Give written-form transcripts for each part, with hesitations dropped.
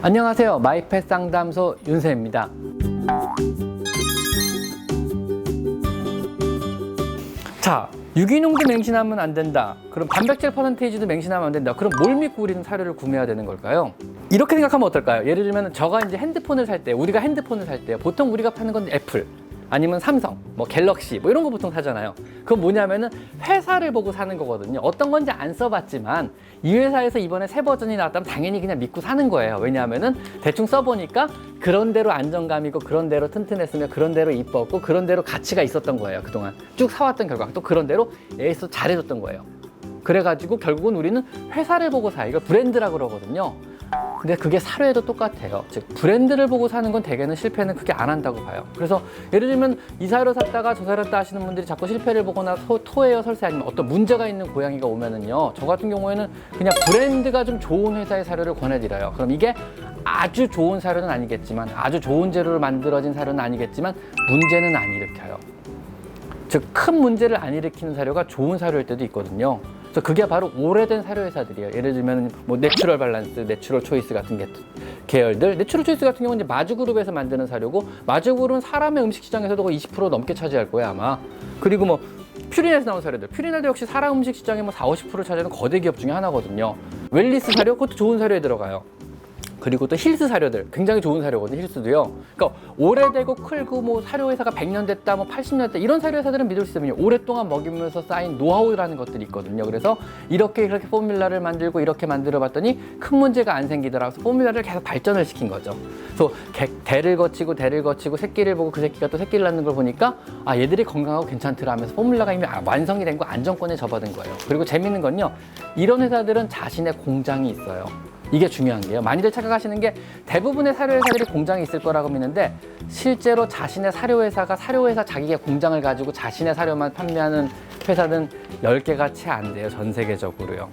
안녕하세요. 마이펫 상담소 윤세입니다. 자, 유기농도 맹신하면 안 된다. 그럼 단백질 퍼센테이지도 맹신하면 안 된다. 그럼 뭘 믿고 우리는 사료를 구매해야 되는 걸까요? 이렇게 생각하면 어떨까요? 예를 들면 저가 이제 핸드폰을 살 때, 우리가 핸드폰을 살 때 보통 우리가 파는 건 애플 아니면 삼성, 뭐 갤럭시 뭐 이런 거 보통 사잖아요. 그건 뭐냐면은 회사를 보고 사는 거거든요. 어떤 건지 안 써봤지만 이 회사에서 이번에 새 버전이 나왔다면 당연히 그냥 믿고 사는 거예요. 왜냐하면은 대충 써보니까 그런 대로 안정감이고 그런 대로 튼튼했으며 그런 대로 이뻤고 그런 대로 가치가 있었던 거예요. 그동안 쭉 사왔던 결과 또 그런 대로 AS 잘해줬던 거예요. 그래가지고 결국은 우리는 회사를 보고 사. 이걸 브랜드라고 그러거든요. 근데 그게 사료에도 똑같아요. 즉 브랜드를 보고 사는 건 대개는 실패는 크게 안 한다고 봐요. 그래서 예를 들면 이 사료 샀다가 저 사료 샀다 하시는 분들이 자꾸 실패를 보거나 토해요 설사 아니면 어떤 문제가 있는 고양이가 오면은요, 저 같은 경우에는 그냥 브랜드가 좀 좋은 회사의 사료를 권해드려요. 그럼 이게 아주 좋은 사료는 아니겠지만, 아주 좋은 재료로 만들어진 사료는 아니겠지만 문제는 안 일으켜요. 즉 큰 문제를 안 일으키는 사료가 좋은 사료일 때도 있거든요. 그래서 그게 바로 오래된 사료 회사들이에요. 예를 들면 뭐 내추럴 밸런스, 내추럴 초이스 같은 계열들. 내추럴 초이스 같은 경우는 이제 마주그룹에서 만드는 사료고, 마주그룹은 사람의 음식 시장에서도 거의 20% 넘게 차지할 거예요 아마. 그리고 뭐 퓨리넬에서 나온 사료들, 퓨리넬도 역시 사람 음식 시장의 뭐 40~50%를 차지하는 거대 기업 중에 하나거든요. 웰리스 사료, 그것도 좋은 사료에 들어가요. 그리고 또 힐스 사료들, 굉장히 좋은 사료거든요, 힐스도요. 그러니까 오래되고 크고 뭐 사료 회사가 100년 됐다, 뭐 80년 됐다, 이런 사료 회사들은 믿을 수 있으면 오랫동안 먹이면서 쌓인 노하우라는 것들이 있거든요. 그래서 이렇게 포뮬라를 만들고 이렇게 만들어 봤더니 큰 문제가 안 생기더라. 그래서 포뮬라를 계속 발전을 시킨 거죠. 그래서 대를 거치고 새끼를 보고 그 새끼가 또 새끼를 낳는 걸 보니까 아, 얘들이 건강하고 괜찮더라 하면서 포뮬라가 이미 완성이 된 거 안정권에 접어든 거예요. 그리고 재밌는 건요, 이런 회사들은 자신의 공장이 있어요. 이게 중요한 게요. 많이들 착각하시는 게 대부분의 사료회사들이 공장이 있을 거라고 믿는데, 실제로 자신의 사료회사 자기의 공장을 가지고 자신의 사료만 판매하는 회사는 10개가 채 안 돼요. 전 세계적으로요.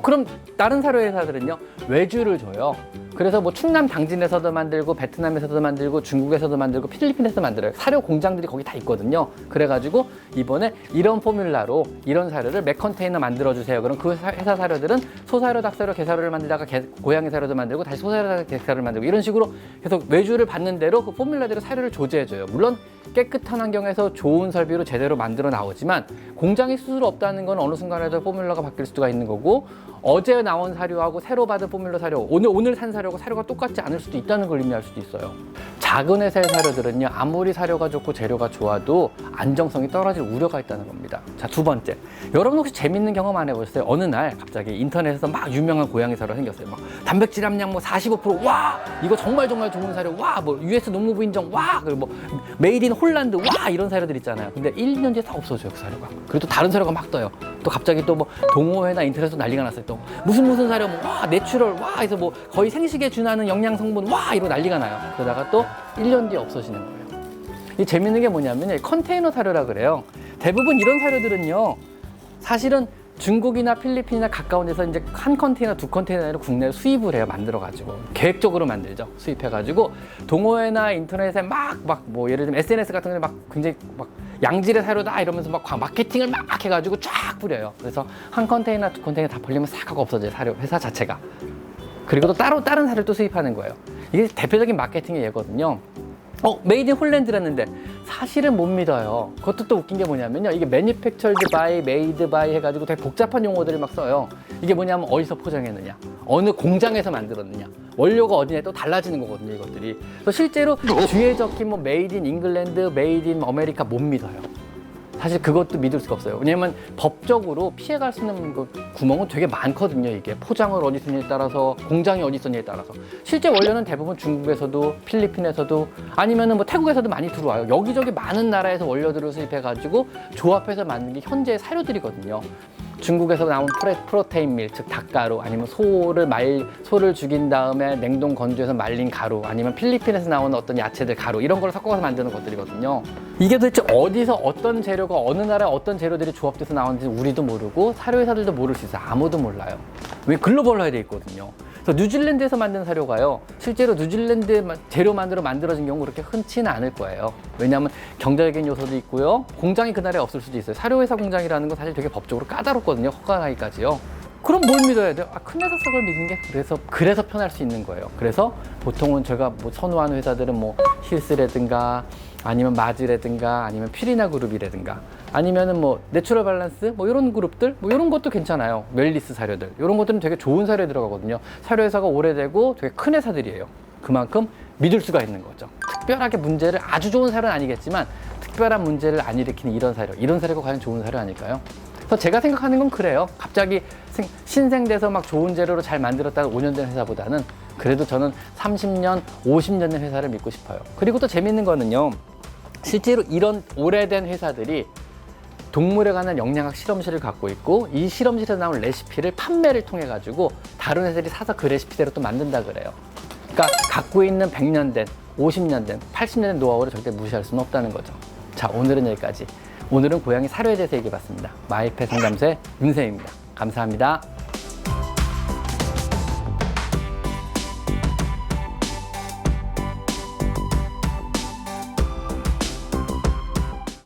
그럼 다른 사료회사들은요, 외주를 줘요. 그래서 뭐 충남 당진에서도 만들고 베트남에서도 만들고 중국에서도 만들고 필리핀에서도 만들어요. 사료 공장들이 거기 다 있거든요. 그래가지고 이번에 이런 포뮬라로 이런 사료를 몇 컨테이너 만들어주세요. 그럼 그 회사 사료들은 소사료, 닭사료, 게사료를 만들다가 고양이 사료도 만들고 다시 소사료, 게사료를 만들고 이런 식으로 계속 외주를 받는 대로 그 포뮬라대로 사료를 조제해줘요. 물론 깨끗한 환경에서 좋은 설비로 제대로 만들어 나오지만 공장이 스스로 없다는 건 어느 순간에도 포뮬라가 바뀔 수가 있는 거고, 어제 나온 사료하고 새로 받은 포뮬라 사료, 오늘 산 사료가 똑같지 않을 수도 있다는 걸 의미할 수도 있어요. 작은 회사의 사료들은요, 아무리 사료가 좋고 재료가 좋아도 안정성이 떨어질 우려가 있다는 겁니다. 자, 두 번째, 여러분 혹시 재밌는 경험 안 해보셨어요? 어느 날 갑자기 인터넷에서 막 유명한 고양이 사료가 생겼어요. 막 단백질 함량 뭐 45%, 와 이거 정말 좋은 사료, 와 뭐 US 농무부 인정, 와 그리고 뭐 메이드 인 홀란드, 와 이런 사료들 있잖아요. 근데 1년 뒤에 다 없어져요, 그 사료가. 그리고 또 다른 사료가 막 떠요. 또 갑자기 또 뭐 동호회나 인터넷에서 난리가 났어요. 또 무슨 사료, 뭐 와 내추럴, 와 해서 뭐 거의 생식에 준하는 영양 성분, 와 이러고 난리가 나요. 그러다가 또 1년 뒤에 없어지는 거예요. 이 재밌는 게 뭐냐면 컨테이너 사료라 그래요. 대부분 이런 사료들은요, 사실은 중국이나 필리핀이나 가까운 데서 이제 한 컨테이너, 두 컨테이너를 국내에 수입을 해요. 만들어가지고 계획적으로 만들죠. 수입해가지고 동호회나 인터넷에 막 뭐 예를 들면 SNS 같은 데 막 굉장히 막 양질의 사료다 이러면서 막 마케팅을 막 해가지고 쫙 뿌려요. 그래서 한 컨테이너, 두 컨테이너 다 벌리면 싹 하고 없어져요. 사료 회사 자체가. 그리고 또 따로 다른 사료를 또 수입하는 거예요. 이게 대표적인 마케팅의 예거든요. 메이드 인 홀랜드랬는데 사실은 못 믿어요. 그것도 또 웃긴 게 뭐냐면요, 이게 manufactured by, made by 해가지고 되게 복잡한 용어들을 막 써요. 이게 뭐냐면 어디서 포장했느냐, 어느 공장에서 만들었느냐, 원료가 어디냐 또 달라지는 거거든요, 이것들이. 그래서 실제로 뒤에 적힌 뭐 made in England, made in America 못 믿어요. 사실 그것도 믿을 수가 없어요. 왜냐면 법적으로 피해갈 수 있는 그 구멍은 되게 많거든요. 이게 포장을 어디 쓰냐에 따라서, 공장이 어디 있느냐에 따라서. 실제 원료는 대부분 중국에서도 필리핀에서도 아니면은 뭐 태국에서도 많이 들어와요. 여기저기 많은 나라에서 원료들을 수입해가지고 조합해서 만든 게 현재의 사료들이거든요. 중국에서 나온 프로테인 밀, 즉 닭가루, 아니면 소를 죽인 다음에 냉동 건조해서 말린 가루, 아니면 필리핀에서 나오는 어떤 야채들 가루, 이런 걸 섞어서 만드는 것들이거든요. 이게 도대체 어디서 어떤 재료가 어느 나라에 어떤 재료들이 조합돼서 나오는지 우리도 모르고 사료회사들도 모를 수 있어요. 아무도 몰라요. 왜 글로벌화돼 있거든요. 그래서 뉴질랜드에서 만든 사료가요, 실제로 뉴질랜드 재료 만들어진 경우 그렇게 흔치는 않을 거예요. 왜냐하면 경제적인 요소도 있고요, 공장이 그 나라에 없을 수도 있어요. 사료회사 공장이라는 건 사실 되게 법적으로 까다롭거든요. 허가하기까지요. 그럼 뭘 믿어야 돼요? 큰 회사 걸 믿는 게 그래서 편할 수 있는 거예요. 그래서 보통은 제가 뭐 선호하는 회사들은 뭐 힐스라든가 아니면 마즈라든가 아니면 퓨리나 그룹이라든가 아니면은 뭐 내추럴 밸런스 뭐 이런 그룹들 뭐 이런 것도 괜찮아요. 웰리스 사료들 이런 것들은 되게 좋은 사료에 들어가거든요. 사료 회사가 오래되고 되게 큰 회사들이에요. 그만큼 믿을 수가 있는 거죠. 특별하게 문제를 아주 좋은 사료는 아니겠지만 특별한 문제를 안 일으키는 이런 사료가 과연 좋은 사료 아닐까요? 그래서 제가 생각하는 건 그래요. 갑자기 신생돼서 막 좋은 재료로 잘 만들었다가 5년 된 회사보다는 그래도 저는 30년, 50년 된 회사를 믿고 싶어요. 그리고 또 재밌는 거는요. 실제로 이런 오래된 회사들이 동물에 관한 영양학 실험실을 갖고 있고 이 실험실에서 나온 레시피를 판매를 통해 가지고 다른 회사들이 사서 그 레시피대로 또 만든다 그래요. 그러니까 갖고 있는 100년 된, 50년 된, 80년 된 노하우를 절대 무시할 수는 없다는 거죠. 자, 오늘은 여기까지. 오늘은 고양이 사료에 대해서 얘기해봤습니다. 마이펫 상담소의 윤쌤입니다. 감사합니다.